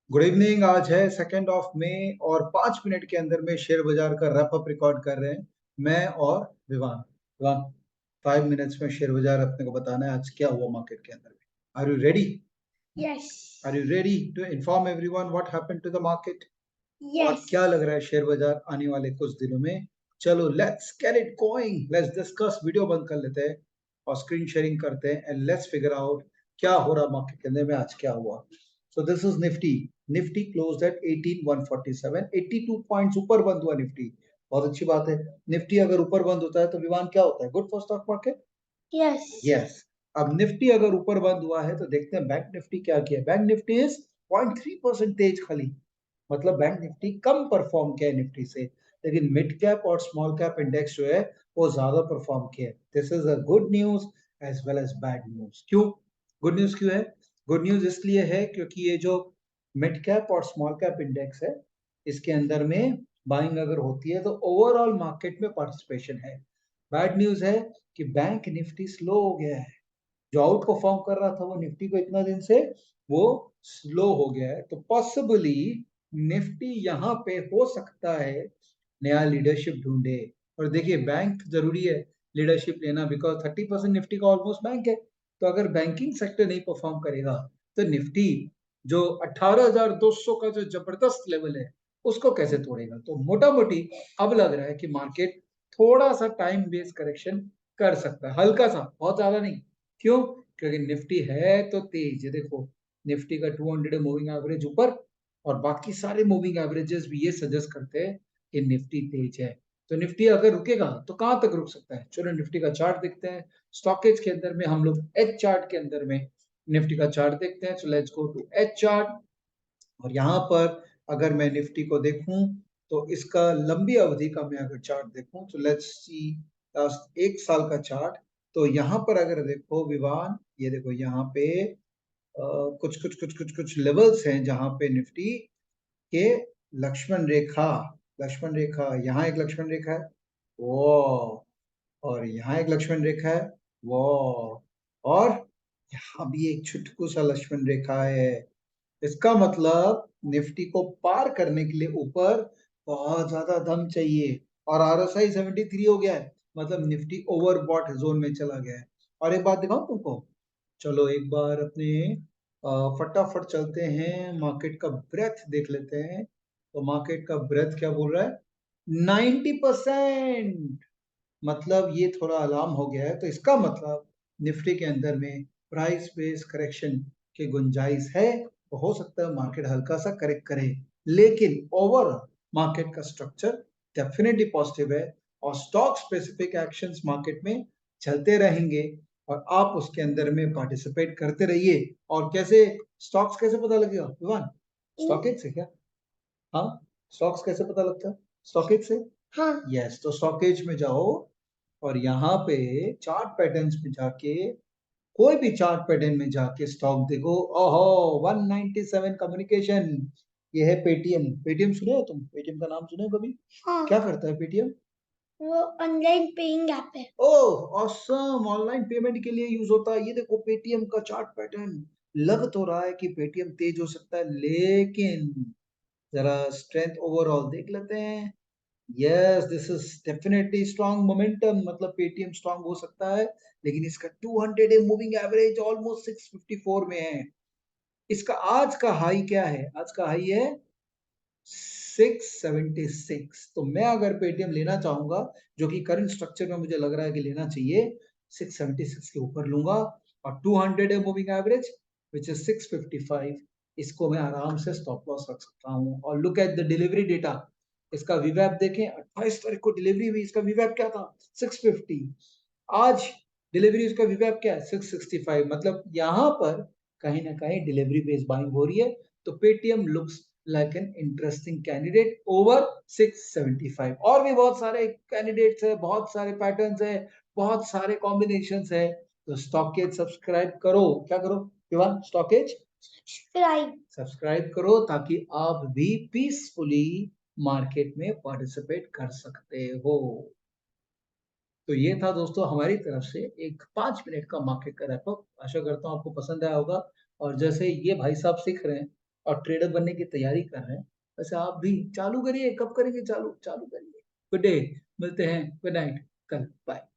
Good evening. आज है 2 और 5 मिनट के अंदर में शेयर बाजार का रैप अप रिकॉर्ड कर रहे हैं मैं और विवान। विवान, 5 मिनट्स में शेयर बाजार अपने को बताना है आज क्या हुआ मार्केट के अंदर में। Are you ready? Yes. Are you ready to inform everyone what happened to the market? और Yes. क्या लग रहा है शेयर बाजार आने वाले कुछ दिनों में? चलो let's get it going, let's discuss. Video बंद कर लेते हैं और स्क्रीन शेयरिंग करते हैं एंड लेट्स फिगर आउट क्या हो रहा मार्केट के अंदर में आज क्या हुआ। So this is Nifty. Nifty closed eight 18147, 82 points ऊपर बंद हुआ निफ्टी। बहुत अच्छी बात है। निफ्टी अगर ऊपर बंद होता है तो विमान क्या होता है? Good for stock market. Yes. Yes. अब निफ्टी अगर ऊपर बंद हुआ है तो देखते हैं बैंक निफ्टी क्या किया। बैंक निफ्टी इज 0.3% तेज खाली, मतलब बैंक निफ्टी कम परफॉर्म किया है निफ्टी से, लेकिन मिड कैप और स्मॉल कैप इंडेक्स जो है वो ज्यादा परफॉर्म किया है। This is a good news as well as bad news. क्यों गुड न्यूज क्यों है? गुड न्यूज इसलिए है क्योंकि ये जो मिड कैप और स्मॉल कैप इंडेक्स है इसके अंदर में बाइंग अगर होती है तो ओवरऑल मार्केट में पार्टिसिपेशन है। बैड न्यूज है कि बैंक निफ्टी स्लो हो गया है। जो आउट परफॉर्म कर रहा था वो निफ्टी को इतना दिन से, वो स्लो हो गया है। तो पॉसिबली निफ्टी यहाँ पे हो सकता है नया लीडरशिप ढूंढे। और देखिए बैंक जरूरी है लीडरशिप लेना, बिकॉज 30% निफ्टी का ऑलमोस्ट बैंक है। तो अगर बैंकिंग सेक्टर नहीं परफॉर्म करेगा तो निफ्टी जो 18,200 का जो जबरदस्त लेवल है उसको कैसे तोड़ेगा। तो मोटा मोटी अब लग रहा है कि मार्केट थोड़ा सा टाइम बेस्ड करेक्शन कर सकता है, हल्का सा, बहुत ज्यादा नहीं। क्यों? क्योंकि निफ्टी है तो तेज है। देखो निफ्टी का 200 मूविंग एवरेज ऊपर और बाकी सारे मूविंग एवरेजेस भी ये सजेस्ट करते हैं कि निफ्टी तेज है। तो निफ्टी अगर रुकेगा तो कहां तक रुक सकता है? चलो निफ्टी का चार्ट देखते हैं। स्टॉकेज के अंदर में हम लोग एच चार्ट के अंदर में निफ्टी का चार्ट देखते हैं। So let's go to H chart. और यहाँ पर अगर मैं निफ्टी को देखूं तो इसका लंबी अवधि का मैं अगर चार्ट देखूं तो लेट्स सी लास्ट 1 साल का चार्ट। तो यहाँ पर अगर देखो विवान, ये देखो यहाँ पे कुछ कुछ कुछ कुछ कुछ लेवल्स हैं जहाँ पे निफ्टी के लक्ष्मण रेखा, लक्ष्मण रेखा, यहाँ एक लक्ष्मण रेखा है वो, और यहाँ एक लक्ष्मण रेखा है वो, और यहाँ भी एक छुटकू सा लक्ष्मण रेखा है। इसका मतलब निफ्टी को पार करने के लिए ऊपर बहुत ज्यादा दम चाहिए। और आरएसआई 73 हो गया है, मतलब निफ्टी ओवरबॉट जोन में चला गया है। और एक बात दिखाऊं तुमको, चलो एक बार अपने फटाफट चलते हैं मार्केट का ब्रेथ देख लेते हैं। तो मार्केट का ब्रेथ क्या बोल रहा है? 90%। मतलब ये थोड़ा अलार्म हो गया है। तो इसका मतलब निफ्टी के अंदर में प्राइस बेस्ड करेक्शन की गुंजाइश है। तो हो सकता है मार्केट हल्का सा करेक्ट करे, लेकिन ओवरऑल मार्केट का स्ट्रक्चर डेफिनेटली पॉजिटिव है और स्टॉक स्पेसिफिक एक्शंस मार्केट में चलते रहेंगे और आप उसके अंदर में पार्टिसिपेट करते रहिए। और कैसे स्टॉक्स कैसे पता लगेगा विवान? स्टॉकेज से क्या? हाँ, स्टॉक्स कैसे पता लगता है? स्टॉकेज से। हाँ. यस, तो स्टॉकेज में जाओ और यहाँ पे चार्ट पैटर्न्स में जाके, कोई भी चार्ट पैटर्न में जाके स्टॉक देखो। ओहो, 197 कम्युनिकेशन, ये है पेटीएम। पेटीएम सुने हो तुम? पेटीएम का नाम सुने हो कभी? हाँ. क्या करता है पेटीएम? वो ऑनलाइन पेइंग ऐप है. ओह ऑसम, ऑनलाइन पेमेंट के लिए यूज होता है। ये देखो पेटीएम का चार्ट पैटर्न। लग तो रहा है कि पेटीएम तेज हो सकता है, लेकिन जरा स्ट्रेंथ ओवरऑल देख लेते हैं। Yes, this is definitely strong momentum, मतलब पेटीएम स्ट्रॉन्ग हो सकता है, लेकिन इसका 200 डे मूविंग एवरेज ऑलमोस्ट 654 में है। इसका आज का हाई क्या है? आज का हाई है 676। तो मैं अगर पेटीएम लेना चाहूंगा, जो कि करंट स्ट्रक्चर में मुझे लग रहा है कि लेना चाहिए, 676 के ऊपर लूंगा। और 200 है मूविंग एवरेज विच इज 655, इसको मैं आराम से स्टॉप लॉस रख सकता हूँ। और look at the delivery data. इसका वीवैप देखें, 28 तारीख को डिलीवरी हुई। इसका वीवैप क्या था? 650। आज डिलीवरी इसका वीवैप क्या है? 665। मतलब यहाँ पर कहीं ना कहीं डिलीवरी बेस्ड बाइंग हो रही है। तो Paytm looks like an interesting candidate over 675। और भी बहुत सारे कैंडिडेट्स है, बहुत सारे पैटर्न्स है, बहुत सारे कॉम्बिनेशंस है। तो स्टॉकेज सब्सक्राइब करो। क्या करो विवान? स्टॉकेज सब्सक्राइब करो ताकि आप भी पीसफुली मार्केट में पार्टिसिपेट कर सकते हो। तो ये था दोस्तों हमारी तरफ से एक 5 मिनट का मार्केट का रैपअप। आशा करता हूँ आपको पसंद आया होगा। और जैसे ये भाई साहब सीख रहे हैं और ट्रेडर बनने की तैयारी कर रहे हैं, वैसे आप भी चालू करिए। कब करेंगे चालू? चालू करिए। गुड डे, मिलते हैं, गुड नाइट, कल, बाय।